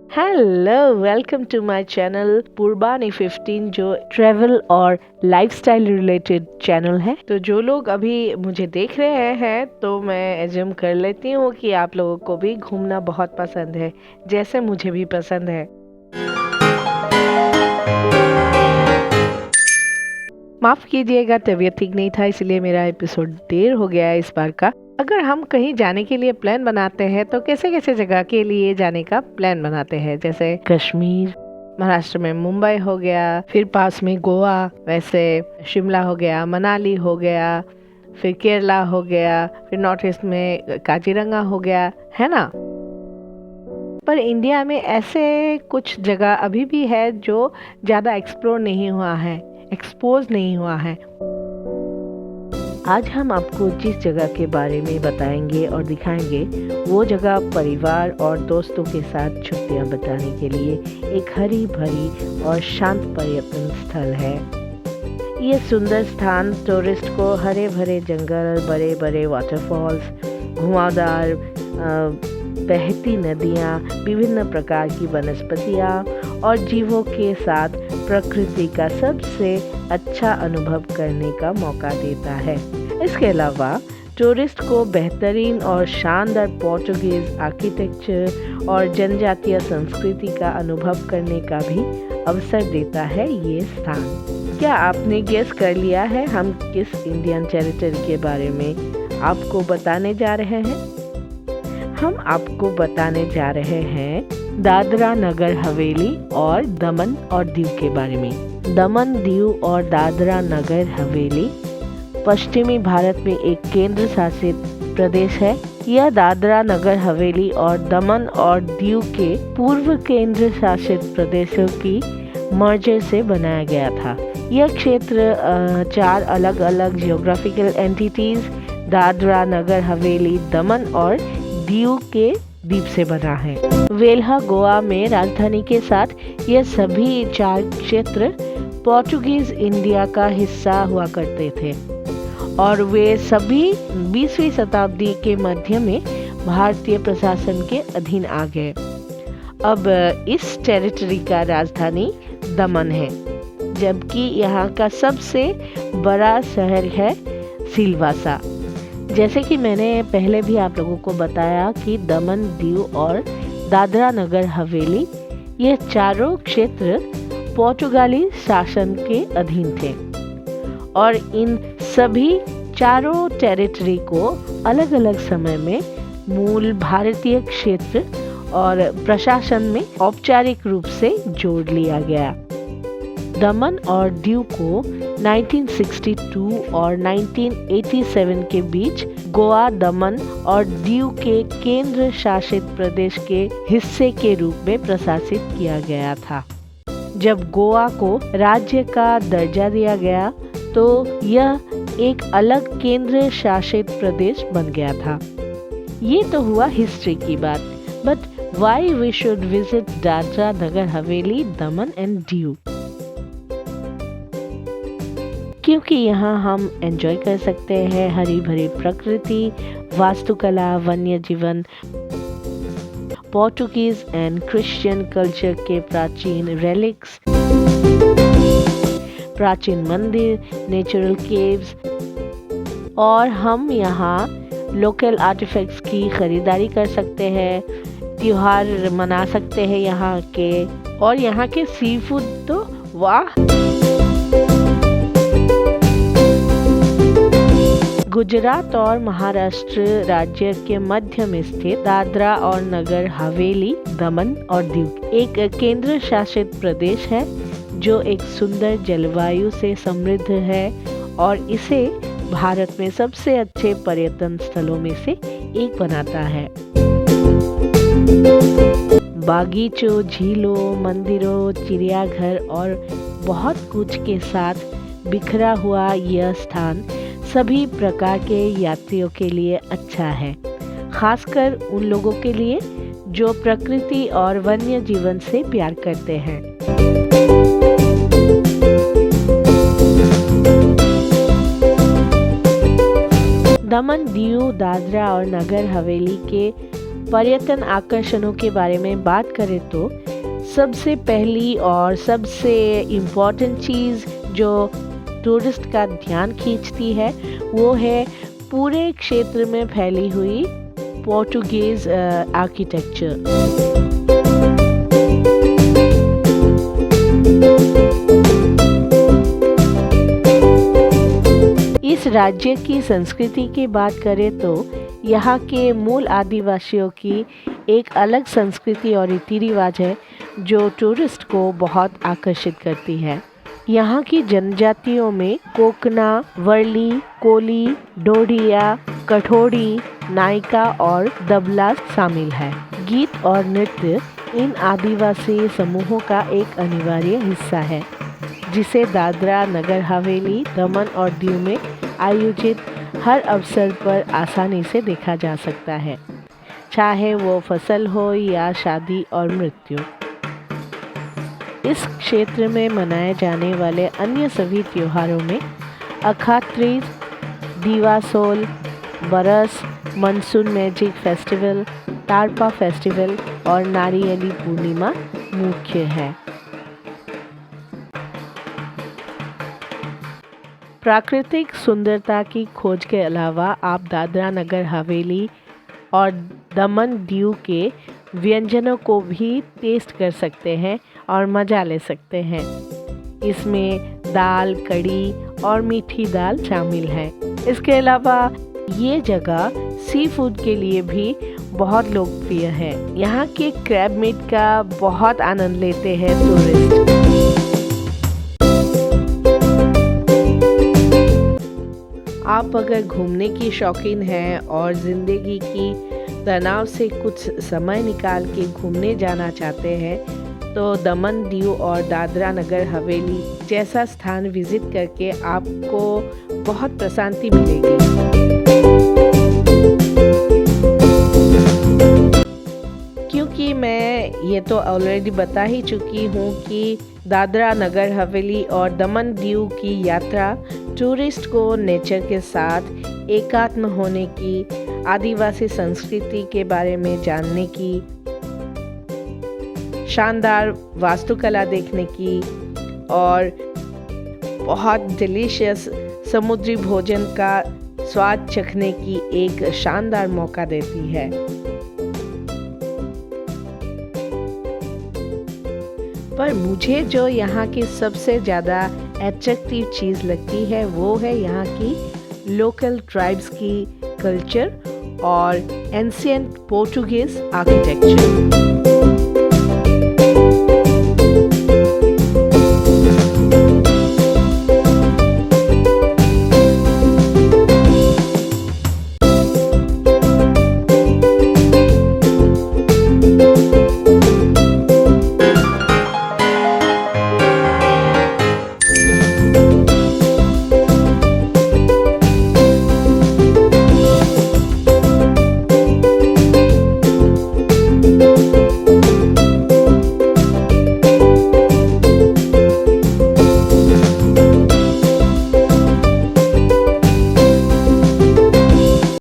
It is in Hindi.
Hello, welcome to my channel Purbani 15 जो ट्रैवल और लाइफस्टाइल रिलेटेड चैनल है। तो जो लोग अभी मुझे देख रहे हैं तो मैं एज्यूम कर लेती हूँ कि आप लोगों को भी घूमना बहुत पसंद है, जैसे मुझे भी पसंद है। माफ कीजिएगा, तबीयत ठीक नहीं था, इसलिए मेरा एपिसोड देर हो गया है इस बार का। अगर हम कहीं जाने के लिए प्लान बनाते हैं तो कैसे कैसे जगह के लिए जाने का प्लान बनाते हैं, जैसे कश्मीर, महाराष्ट्र में मुंबई हो गया, फिर पास में गोवा, वैसे शिमला हो गया, मनाली हो गया, फिर केरला हो गया, फिर नॉर्थ ईस्ट में काजीरंगा हो गया, है ना। पर इंडिया में ऐसे कुछ जगह अभी भी है जो ज़्यादा एक्सप्लोर नहीं हुआ है, एक्सपोज नहीं हुआ है। आज हम आपको जिस जगह के बारे में बताएंगे और दिखाएंगे वो जगह परिवार और दोस्तों के साथ छुट्टियां बिताने के लिए एक हरी भरी और शांत पर्यटन स्थल है। ये सुंदर स्थान टूरिस्ट को हरे भरे जंगल, बड़े बड़े वाटरफॉल्स, घुमावदार बहती नदियाँ, विभिन्न प्रकार की वनस्पतियाँ और जीवों के साथ प्रकृति का सबसे अच्छा अनुभव करने का मौका देता है। इसके अलावा टूरिस्ट को बेहतरीन और शानदार पोर्टुगीज आर्किटेक्चर और जनजातीय संस्कृति का अनुभव करने का भी अवसर देता है ये स्थान। क्या आपने गेस कर लिया है हम किस इंडियन टेरिटरी के बारे में आपको बताने जा रहे हैं? हम आपको बताने जा रहे हैं दादरा नगर हवेली और दमन और दीव के बारे में। दमन, दीव और दादरा नगर हवेली पश्चिमी भारत में एक केंद्र शासित प्रदेश है। यह दादरा नगर हवेली और दमन और दीव के पूर्व केंद्र शासित प्रदेशों की मर्जर से बनाया गया था। यह क्षेत्र 4 अलग अलग जियोग्राफिकल एंटिटीज दादरा नगर हवेली, दमन और दीव के द्वीप से बना है। वेल्हा गोवा में राजधानी के साथ यह सभी 4 क्षेत्र पोर्चुगीज इंडिया का हिस्सा हुआ करते थे और वे सभी 20वीं शताब्दी के मध्य में भारतीय प्रशासन के अधीन आ गए। अब इस टेरिटरी का राजधानी दमन है, जबकि यहाँ का सबसे बड़ा शहर है सिलवासा। जैसे कि मैंने पहले भी आप लोगों को बताया कि दमन, दीव और दादरा नगर हवेली ये चारों क्षेत्र पोर्चुगाली शासन के अधीन थे और इन सभी चारों टेरिटरी को अलग अलग समय में मूल भारतीय क्षेत्र और प्रशासन में औपचारिक रूप से जोड़ लिया गया। दमन और दीव को 1962 और 1987 के बीच गोवा, दमन और दीव के केंद्र शासित प्रदेश के हिस्से के रूप में प्रशासित किया गया था। जब गोवा को राज्य का दर्जा दिया गया तो यह एक अलग केंद्र शासित प्रदेश बन गया था। ये तो हुआ हिस्ट्री की बात, but why we should visit Dadra Nagar Haveli, Daman and Diu? क्योंकि यहाँ हम एंजॉय कर सकते हैं हरी भरी प्रकृति, वास्तुकला, वन्य जीवन, पोर्टुगीज एंड क्रिश्चियन कल्चर के प्राचीन रेलिक्स, प्राचीन मंदिर, नेचुरल केव्स, और हम यहाँ लोकल आर्टिफैक्ट्स की खरीदारी कर सकते हैं, त्योहार मना सकते हैं यहाँ के, और यहाँ के सी फूड तो वाह। गुजरात और महाराष्ट्र राज्य के मध्य में स्थित दादरा और नगर हवेली, दमन और दीव एक केंद्र शासित प्रदेश है जो एक सुंदर जलवायु से समृद्ध है और इसे भारत में सबसे अच्छे पर्यटन स्थलों में से एक बनाता है। बागीचों, झीलों, मंदिरों, चिड़ियाघर और बहुत कुछ के साथ बिखरा हुआ यह स्थान सभी प्रकार के यात्रियों के लिए अच्छा है, खासकर उन लोगों के लिए जो प्रकृति और वन्य जीवन से प्यार करते हैं। दमन, दीव, दादरा और नगर हवेली के पर्यटन आकर्षणों के बारे में बात करें तो सबसे पहली और सबसे इम्पॉर्टेंट चीज़ जो टूरिस्ट का ध्यान खींचती है वो है पूरे क्षेत्र में फैली हुई पोर्टुगीज आर्किटेक्चर। इस राज्य की संस्कृति की बात करें तो यहाँ के मूल आदिवासियों की एक अलग संस्कृति और रीति रिवाज है जो टूरिस्ट को बहुत आकर्षित करती है। यहाँ की जनजातियों में कोकना, वर्ली, कोली, डोडिया, कठोड़ी, नायका और दबला शामिल है। गीत और नृत्य इन आदिवासी समूहों का एक अनिवार्य हिस्सा है जिसे दादरा नगर हवेली, दमन और दीव में आयोजित हर अवसर पर आसानी से देखा जा सकता है, चाहे वो फसल हो या शादी और मृत्यु। इस क्षेत्र में मनाए जाने वाले अन्य सभी त्योहारों में अखात्रीज, दिवासोल, बरस, मानसून मैजिक फेस्टिवल, टारपा फेस्टिवल और नारियली पूर्णिमा मुख्य है। प्राकृतिक सुंदरता की खोज के अलावा आप दादरा नगर हवेली और दमन दीव के व्यंजनों को भी टेस्ट कर सकते हैं और मज़ा ले सकते हैं। इसमें दाल, कड़ी और मीठी दाल शामिल है। इसके अलावा ये जगह सी फूड के लिए भी बहुत लोकप्रिय है। यहाँ के क्रैब मीट का बहुत आनंद लेते हैं टूरिस्ट। आप अगर घूमने की शौकीन हैं और ज़िंदगी की तनाव से कुछ समय निकाल के घूमने जाना चाहते हैं तो दमन दीव और दादरा नगर हवेली जैसा स्थान विजिट करके आपको बहुत प्रशांति मिलेगी। क्योंकि मैं ये तो ऑलरेडी बता ही चुकी हूँ कि दादरा नगर हवेली और दमन दीव की यात्रा टूरिस्ट को नेचर के साथ एकात्म होने की, आदिवासी संस्कृति के बारे में जानने की, शानदार वास्तुकला देखने की और बहुत डिलीशियस समुद्री भोजन का स्वाद चखने की एक शानदार मौका देती है। पर मुझे जो यहाँ की सबसे ज़्यादा अट्रैक्टिव चीज़ लगती है वो है यहाँ की लोकल ट्राइब्स की कल्चर और एंशिएंट पोर्टुगीज आर्किटेक्चर।